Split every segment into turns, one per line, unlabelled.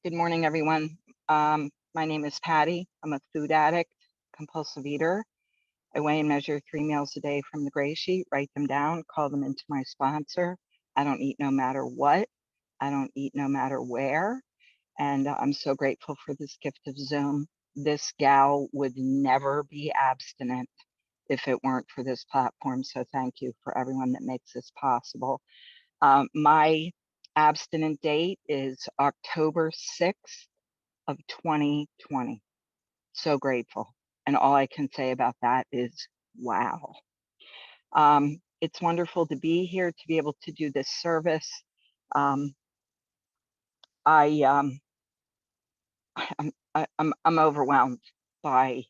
Good morning, everyone. My name is Patty. I'm a food addict, compulsive eater. I weigh and measure 3 meals a day from the gray sheet, write them down, call them into my sponsor. I don't eat no matter what. I don't eat no matter where. And I'm so grateful for this gift of Zoom. This gal would never be abstinent if it weren't for this platform. So thank you for everyone that makes this possible. My abstinent date is October 6th of 2020. So grateful. And all I can say about that is wow. It's wonderful to be here, to be able to do this service. Um, I, I'm overwhelmed by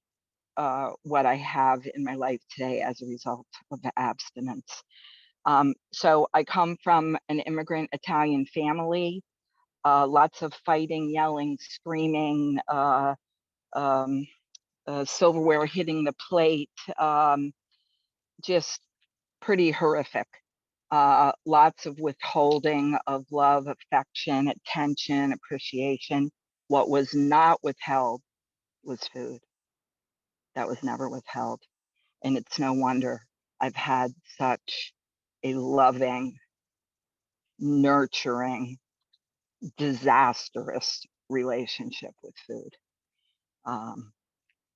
what I have in my life today as a result of the abstinence. So I come from an immigrant Italian family, lots of fighting, yelling, screaming, silverware hitting the plate, just pretty horrific. Lots of withholding of love, affection, attention, appreciation. What was not withheld was food. That was never withheld. And it's no wonder I've had such a loving, nurturing, disastrous relationship with food.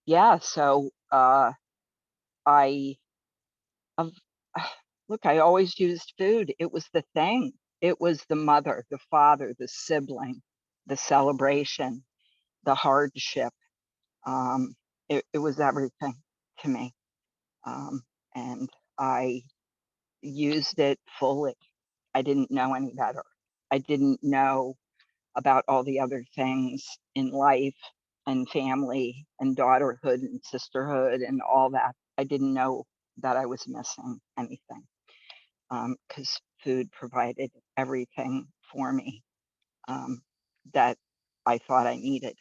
Yeah, so I of look, I always used food. It was the thing. It was the mother, the father, the sibling, the celebration, the hardship. It was everything to me. And I used it fully. I didn't know any better. I didn't know about all the other things in life and family and daughterhood and sisterhood and all that. I didn't know that I was missing anything because food provided everything for me that I thought I needed.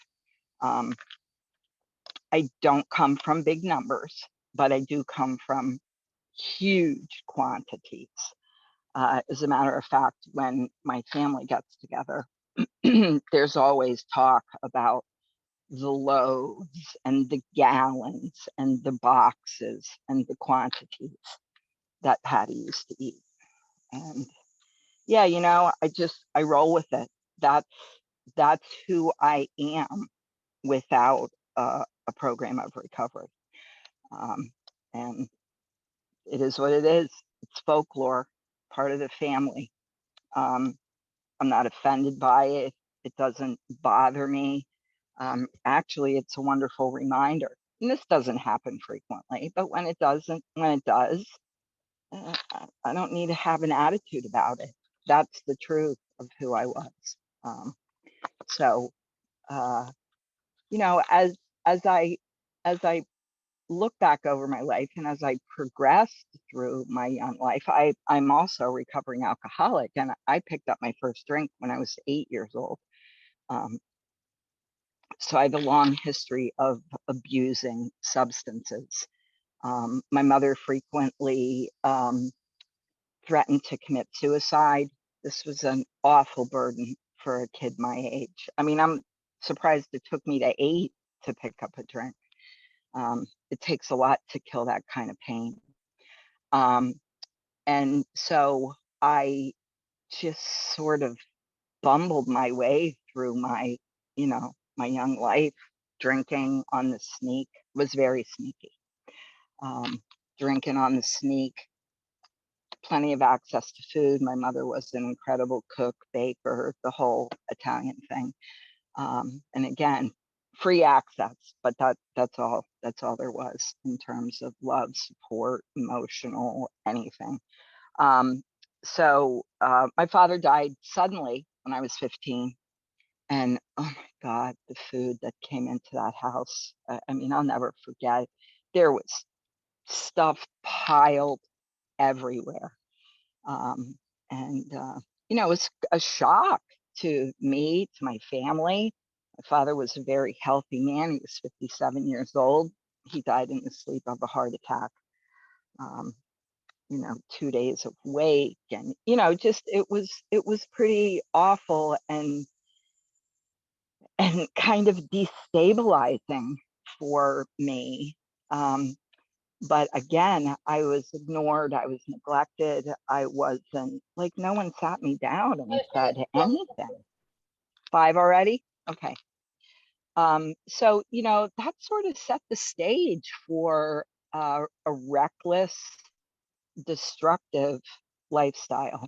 I don't come from big numbers, but I do come from huge quantities. As a matter of fact, when my family gets together, there's always talk about the loaves and the gallons and the boxes and the quantities that Patti used to eat. And yeah, I roll with it. That's who I am without a program of recovery. And it is what it is. It's folklore, part of the family. I'm not offended by it. It doesn't bother me. Actually, it's a wonderful reminder. And this doesn't happen frequently, but when it does, I don't need to have an attitude about it. That's the truth of who I was. So, as as I as I look back over my life and as I progressed through my young life, I'm also a recovering alcoholic, and I picked up my first drink when I was 8 years old. Um, so I have a long history of abusing substances. My mother frequently threatened to commit suicide. This was an awful burden for a kid my age. I mean, I'm surprised it took me to 8 to pick up a drink. It takes a lot to kill that kind of pain. And so I just sort of bumbled my way through my young life, drinking on the sneak, was very sneaky. Drinking on the sneak, plenty of access to food. My mother was an incredible cook, baker, the whole Italian thing. And again, free access, but that's all there was in terms of love, support, emotional, anything. So my father died suddenly when I was 15. And oh my God, the food that came into that house. I mean, I'll never forget. There was stuff piled everywhere. And it was a shock to me, to my family. My father was a very healthy man. He was 57 years old. He died in the sleep of a heart attack. 2 days of wake, and just it was pretty awful. And and kind of destabilizing for me. But again, I was ignored, I was neglected, I wasn't, like, no one sat me down and said anything. 5 already? Okay. So, you know, that sort of set the stage for a reckless, destructive lifestyle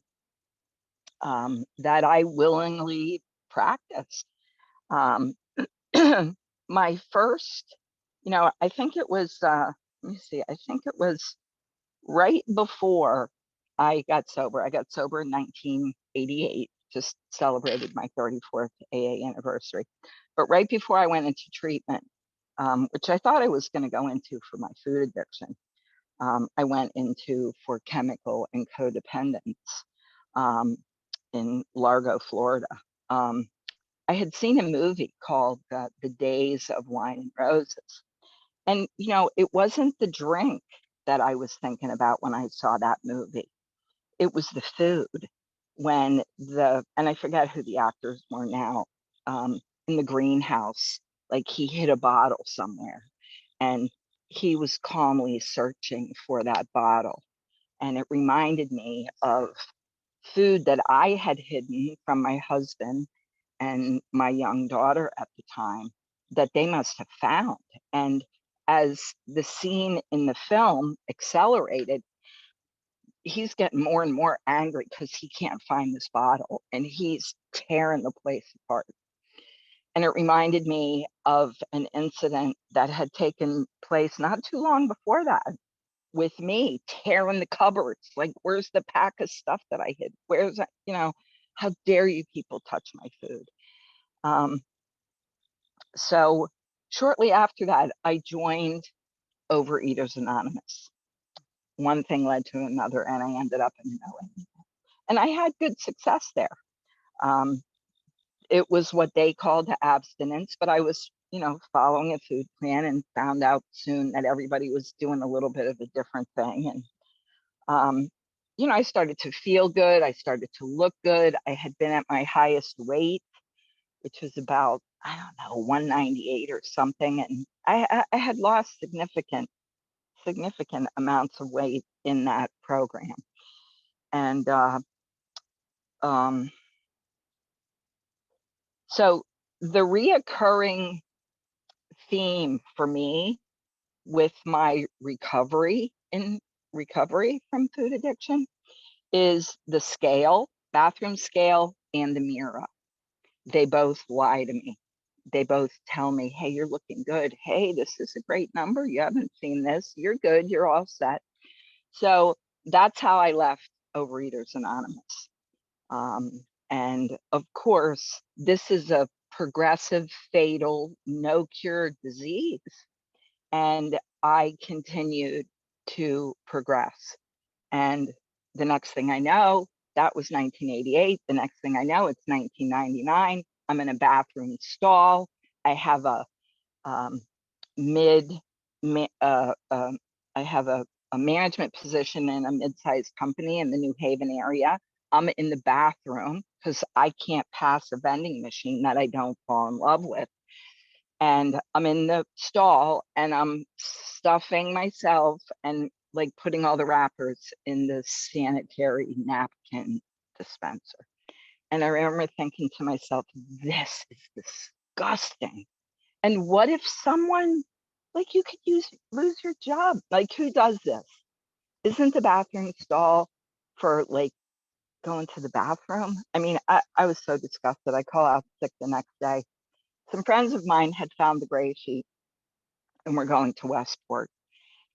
that I willingly practiced. Um, my first, you know, I think it was, let me see, I think it was right before I got sober. I got sober in 1988, just celebrated my 34th AA anniversary. But right before I went into treatment, which I thought I was going to go into for my food addiction, I went into for chemical and codependence um, in Largo, Florida. Um, I had seen a movie called The Days of Wine and Roses. And, you know, it wasn't the drink that I was thinking about when I saw that movie. It was the food. When and I forget who the actors were now, in the greenhouse, like he hit a bottle somewhere and he was calmly searching for that bottle. And it reminded me of food that I had hidden from my husband and my young daughter at the time that they must have found. And as the scene in the film accelerated, he's getting more and more angry because he can't find this bottle and he's tearing the place apart. And it reminded me of an incident that had taken place not too long before that with me tearing the cupboards. Like, where's the pack of stuff that I hid? Where's that? You know, how dare you people touch my food? So shortly after that, I joined Overeaters Anonymous. One thing led to another, and I ended up in OA. And I had good success there. Um, it was what they called abstinence, but I was, you know, following a food plan and found out soon that everybody was doing a little bit of a different thing. And, you know, I started to feel good. I started to look good. I had been at my highest weight, which was about, I don't know, 198 or something. And I had lost significant amounts of weight in that program. And so the reoccurring theme for me with my recovery from food addiction is the scale, bathroom scale, and the mirror. They both lie to me. They both tell me, hey, you're looking good. Hey, this is a great number. You haven't seen this. You're good. You're all set. So that's how I left Overeaters Anonymous. And of course, this is a progressive, fatal, no cure disease. And I continued to progress. And the next thing I know, that was 1988. The next thing I know, it's 1999. I'm in a bathroom stall. I have a I have a management position in a mid-sized company in the New Haven area. I'm in the bathroom because I can't pass a vending machine that I don't fall in love with. And I'm in the stall and I'm stuffing myself and like putting all the wrappers in the sanitary napkin dispenser. And I remember thinking to myself, this is disgusting. And what if someone, like, you could lose your job? Like, who does this? Isn't the bathroom stall for like going to the bathroom? I mean, I was so disgusted. I call out sick the next day. Some friends of mine had found the gray sheet and were going to Westport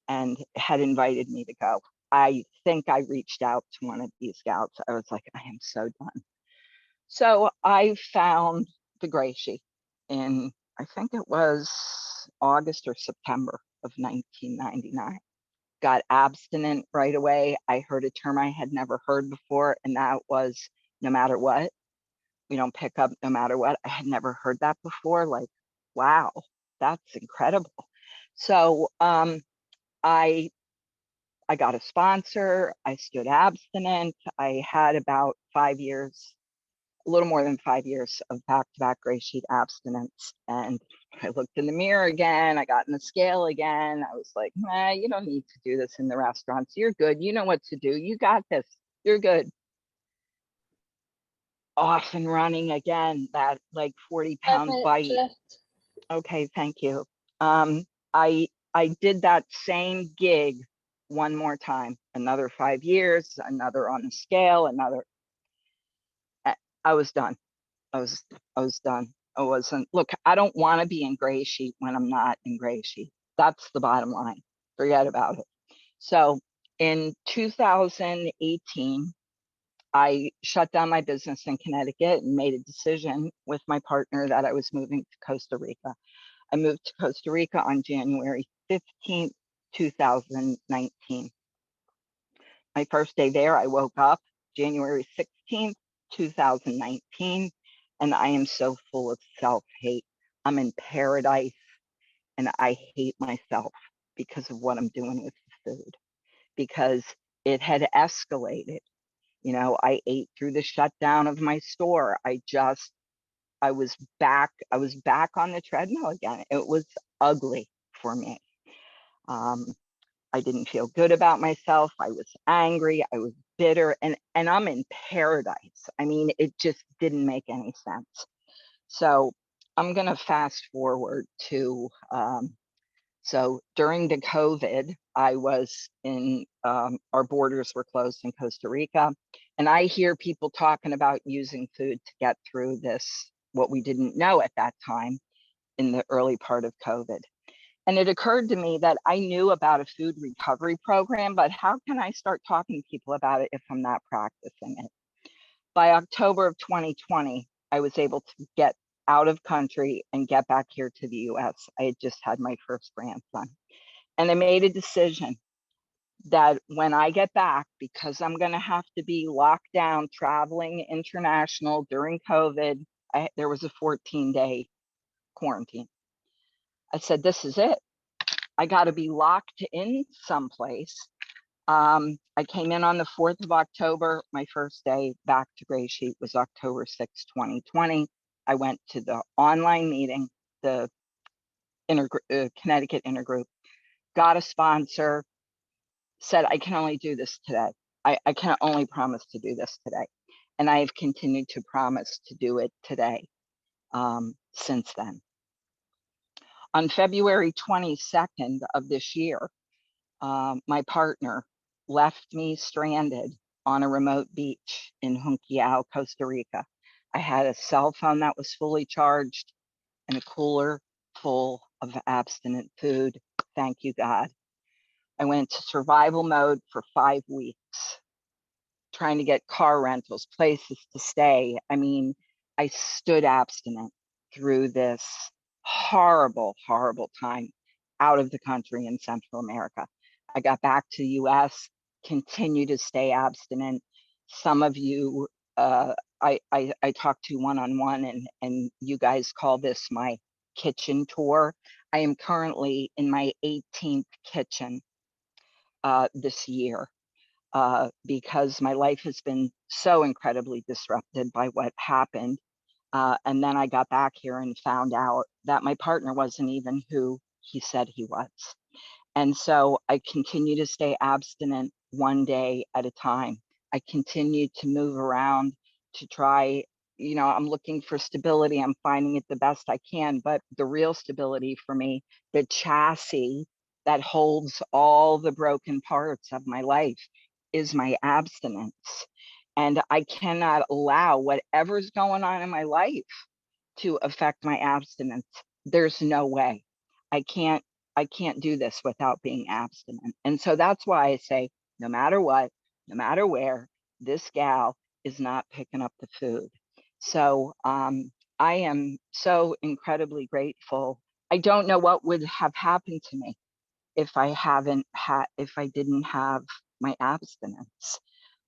and had invited me to go. I think I reached out to one of these scouts. I was like, I am so done. So I found the gray sheet in, I think it was August or September of 1999. Got abstinent right away. I heard a term I had never heard before, and that was no matter what. We don't pick up no matter what. I had never heard that before. Like, wow, that's incredible. So I got a sponsor. I stood abstinent. I had about 5 years a little more than 5 years of back-to-back gray sheet abstinence. And I looked in the mirror again. I got in the scale again. I was like, nah, you don't need to do this in the restaurants. You're good. You know what to do. You got this. You're good. Off and running again, that like 40-pound bite.
Left.
Okay, thank you. I did that same gig one more time, another 5 years, another on the scale, another. I was done. I was done. I wasn't. Look, I don't want to be in gray sheet when I'm not in gray sheet. That's the bottom line. Forget about it. So in 2018, I shut down my business in Connecticut and made a decision with my partner that I was moving to Costa Rica. I moved to Costa Rica on January 15th, 2019. My first day there, I woke up January 16th, 2019, and I am so full of self-hate. I'm in paradise and I hate myself because of what I'm doing with the food, because it had escalated. You know, I ate through the shutdown of my store. I was back on the treadmill again. It was ugly for me. I didn't feel good about myself. I was angry. I was bitter, and I'm in paradise. I mean, it just didn't make any sense. So I'm going to fast forward to, so during the COVID, I was in, our borders were closed in Costa Rica. And I hear people talking about using food to get through this, what we didn't know at that time in the early part of COVID. And it occurred to me that I knew about a food recovery program, but how can I start talking to people about it if I'm not practicing it? By October of 2020, I was able to get out of country and get back here to the US. I had just had my first grandson. And I made a decision that when I get back, because I'm going to have to be locked down traveling international during COVID, there was a 14-day quarantine. I said, this is it. I got to be locked in someplace. I came in on the 4th of October. My first day back to Gray Sheet was October 6, 2020. I went to the online meeting, the Connecticut Intergroup, got a sponsor, said, I can only do this today. I can only promise to do this today. And I have continued to promise to do it today since then. On February 22nd of this year, my partner left me stranded on a remote beach in Junquiao, Costa Rica. I had a cell phone that was fully charged and a cooler full of abstinent food. Thank you, God. I went to survival mode for 5 weeks, trying to get car rentals, places to stay. I mean, I stood abstinent through this horrible, horrible time out of the country in Central America. I got back to the US, continue to stay abstinent. Some of you I talked to one-on-one, and you guys call this my kitchen tour. I am currently in my 18th kitchen this year. Because my life has been so incredibly disrupted by what happened. And then I got back here and found out that my partner wasn't even who he said he was. And so I continue to stay abstinent one day at a time. I continue to move around to try, you know, I'm looking for stability. I'm finding it the best I can, but the real stability for me, the chassis that holds all the broken parts of my life, is my abstinence. And I cannot allow whatever's going on in my life to affect my abstinence. There's no way. I can't do this without being abstinent. And so that's why I say, no matter what, no matter where, this gal is not picking up the food. So I am so incredibly grateful. I don't know what would have happened to me if I didn't have my abstinence.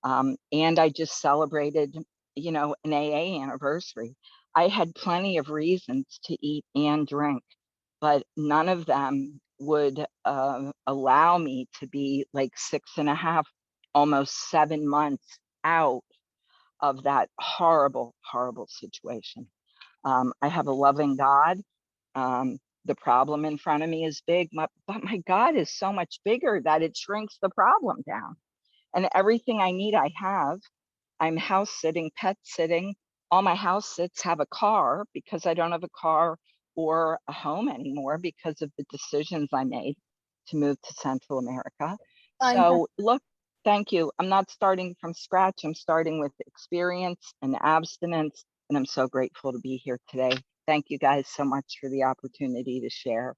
And I just celebrated, you know, an AA anniversary. I had plenty of reasons to eat and drink, but none of them would allow me to be like 6.5, almost 7 months out of that horrible, horrible situation. I have a loving God. The problem in front of me is big, but my God is so much bigger that it shrinks the problem down. And everything I need, I have. I'm house sitting, pet sitting. All my house sits have a car because I don't have a car or a home anymore because of the decisions I made to move to Central America. So look, thank you. I'm not starting from scratch. I'm starting with experience and abstinence, and I'm so grateful to be here today. Thank you guys so much for the opportunity to share.